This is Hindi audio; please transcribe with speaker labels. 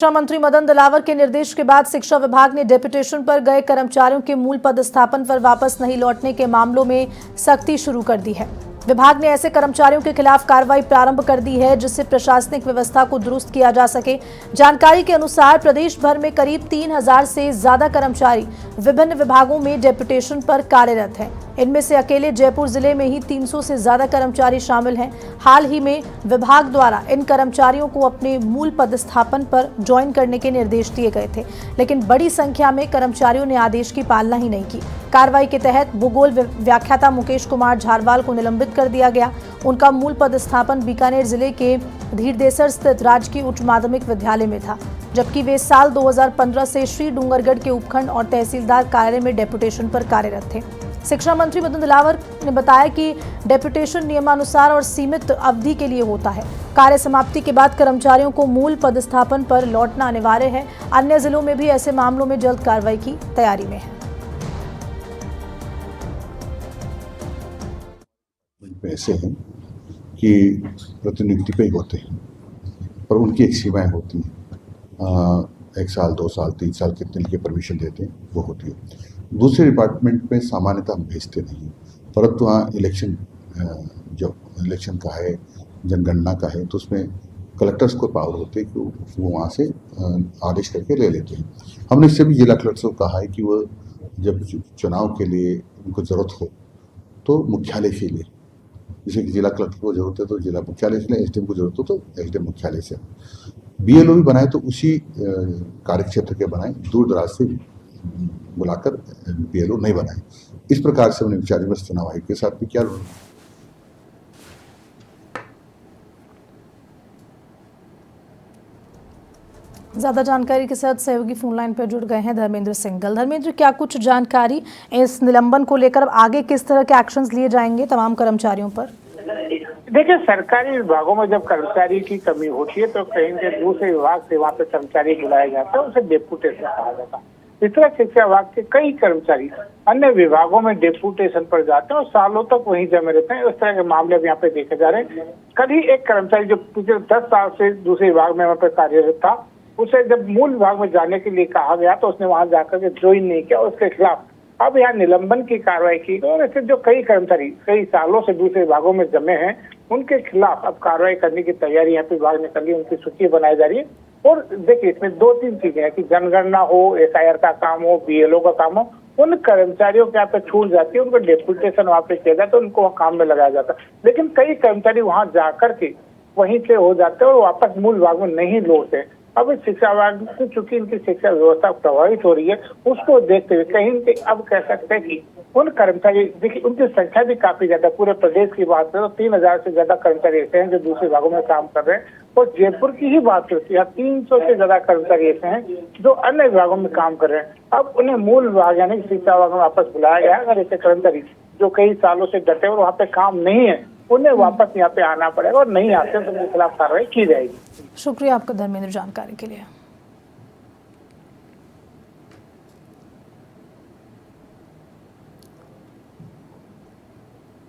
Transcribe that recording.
Speaker 1: शिक्षा मंत्री मदन दिलावर के निर्देश के बाद शिक्षा विभाग ने डेपुटेशन पर गए कर्मचारियों के मूल पदस्थापन पर वापस नहीं लौटने के मामलों में सख्ती शुरू कर दी है। विभाग ने ऐसे कर्मचारियों के खिलाफ कार्रवाई प्रारंभ कर दी है जिससे प्रशासनिक व्यवस्था को दुरुस्त किया जा सके। जानकारी के अनुसार प्रदेश भर में करीब 3000 से ज्यादा कर्मचारी विभिन्न विभागों में डेपुटेशन पर कार्यरत हैं। इनमें से अकेले जयपुर जिले में ही 300 से ज्यादा कर्मचारी शामिल हैं। हाल ही में विभाग द्वारा इन कर्मचारियों को अपने मूल पदस्थापन पर ज्वाइन करने के निर्देश दिए गए थे, लेकिन बड़ी संख्या में कर्मचारियों ने आदेश की पालना ही नहीं की। कार्रवाई के तहत भूगोल व्याख्याता मुकेश कुमार झारवाल को निलंबित कर दिया गया। उनका मूल पदस्थापन बीकानेर जिले के धीरदेसर स्थित राजकीय उच्च माध्यमिक विद्यालय में था, जबकि वे साल 2015 से श्री डूंगरगढ़ के उपखंड और तहसीलदार कार्यालय में डेपुटेशन पर कार्यरत थे। शिक्षा मंत्री मदन दिलावर ने बताया कि डेपुटेशन नियमानुसार और सीमित अवधि के लिए होता है। कार्य समाप्ति के बाद कर्मचारियों को मूल पदस्थापन पर लौटना अनिवार्य है। अन्य जिलों में भी ऐसे मामलों में जल्द कार्रवाई की तैयारी में है।
Speaker 2: ऐसे हैं कि प्रतिनियुक्ति पे ही होते हैं, पर उनकी एक सीमाएं होती हैं। 1 साल, 2 साल, 3 साल कितने के परमिशन देते हैं वो होती है। दूसरे डिपार्टमेंट में सामान्यतः हम भेजते नहीं, परंतु हाँ जो इलेक्शन का है, जनगणना का है, तो उसमें कलेक्टर्स को पावर होते हैं कि वो वहाँ से आदेश करके ले लेते हैं। हमने इससे भी जिला कलेक्टर को कहा है कि वो जब चुनाव के लिए उनको ज़रूरत हो तो मुख्यालय से ले, जैसे कि जिला कलेक्टर को जरूरत है तो जिला मुख्यालय से ले, एसडीएम को जरूरत हो तो एसडीएम मुख्यालय से। बीएलओ भी बनाए तो उसी कार्यक्षेत्र के बनाए, दूर दराज से बुलाकर बीएलओ नहीं बनाए। इस प्रकार से हमने विचार विमर्श चुनाव आयोग के साथ भी किया।
Speaker 1: ज्यादा जानकारी के साथ सहयोगी फोन लाइन पर जुड़ गए हैं धर्मेंद्र सिंघल। धर्मेंद्र, क्या कुछ जानकारी इस निलंबन को लेकर अब आगे किस तरह के एक्शंस लिए जाएंगे तमाम कर्मचारियों पर?
Speaker 3: देखिए, सरकारी विभागों में जब कर्मचारी की कमी होती है तो कहीं से दूसरे विभाग से वहाँ पे कर्मचारी बुलाया जाता है, उसे डेपुटेशन कहा जाता है। इस तरह शिक्षा विभाग के कई कर्मचारी अन्य विभागों में डेपुटेशन पर जाते हैं और सालों तक वहीं जमे रहते हैं। इस तरह के मामले अब यहाँ पे देखे जा रहे हैं। कल ही एक कर्मचारी जो पिछले 10 साल से दूसरे विभाग में वहाँ पे कार्यरत था, उसे जब मूल विभाग में जाने के लिए कहा गया तो उसने वहां जाकर के ज्वाइन नहीं किया। उसके खिलाफ अब यहाँ निलंबन की कार्रवाई की गई और ऐसे जो कई कर्मचारी कई सालों से दूसरे विभागों में जमे हैं, उनके खिलाफ अब कार्रवाई करने की तैयारी यहाँ पे विभाग ने कर ली। उनकी सूची बनाई जा रही है। और देखिए, इसमें 2-3 चीजें हैं कि जनगणना हो, एसआईआर का काम हो, बीएलओ का काम हो, उन कर्मचारियों के यहाँ पे छूट जाती है, उनको डेपुटेशन वहाँ पे किया जाता है, उनको वहाँ काम में लगाया जाता है। लेकिन कई कर्मचारी वहाँ जाकर के वहीं से हो जाते हैं और वापस मूल विभाग में नहीं लौटते। अब शिक्षा विभाग से चूंकि इनकी शिक्षा व्यवस्था प्रभावित हो रही है, उसको देखते हुए कहीं अब कह सकते हैं कि उन कर्मचारी, देखिए उनकी संख्या भी काफी ज्यादा, पूरे प्रदेश की बात करें तो 3000 से ज्यादा कर्मचारी ऐसे हैं जो दूसरे विभागों में काम कर रहे हैं। और जयपुर की ही बात करते हैं, 300 से ज्यादा कर्मचारी ऐसे हैं जो अन्य विभागों में काम कर रहे हैं। अब उन्हें मूल विभाग यानी शिक्षा विभाग में वापस बुलाया गया। अगर ऐसे कर्मचारी जो कई सालों से डटे और वहाँ पे काम नहीं है, उन्हें वापस यहाँ पे आना पड़ेगा और नहीं आते तो उनके खिलाफ कार्रवाई की जाएगी।
Speaker 1: शुक्रिया आपका धर्मेंद्र जानकारी के लिए।